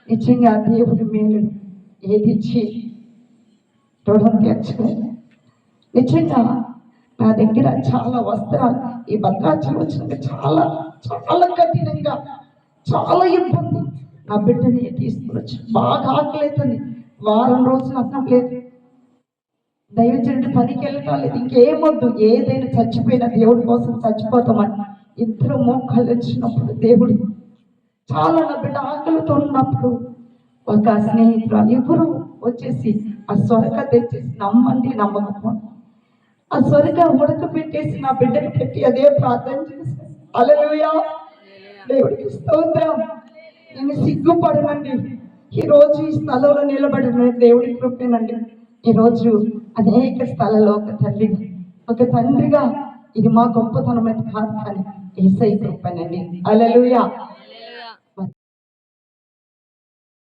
నిజంగా దేవుడి మేలు ఏదిచ్చి రుణం తీర్చలేదు. నిజంగా నా దగ్గర చాలా వస్త్రాలు ఈ భద్రాచలం వచ్చినాక చాలా చాలా కఠినంగా, చాలా ఇబ్బంది. నా బిడ్డని తీసుకుని వచ్చి బాగా ఆకలితుంది, వారం రోజులు అన్నం లేదు, దైవజనుడి పనికి వెళ్ళటం లేదు, ఇంకేమొద్దు, ఏదైనా చచ్చిపోయినా దేవుడి కోసం చచ్చిపోతామని ఇద్దరు మోకాళ్ళు వచ్చినప్పుడు దేవుడు చాలా, నా బిడ్డ ఆకలితో ఉన్నప్పుడు ఒక స్నేహితురాలు ఎవరు వచ్చేసి ఆ సొరక తెచ్చేసి, నమ్మండి నమ్మకపోండి, ఆ సొరక ఉడకబెట్టేసి నా బిడ్డకు పెట్టి అదే ప్రార్థన చేసి, హల్లెలూయా, దేవుడికి స్తోత్రం. నేను సిగ్గుపడనండి, ఈరోజు ఈ స్థలంలో నిలబడిన దేవుడి కృపేనండి. ఈరోజు అనేక స్థలాల్లో ఒక తండ్రిగా ఇది మా గొప్పతనం అయితే కాదు, కానీ యేసయ్య కృపేనండి. హల్లెలూయా.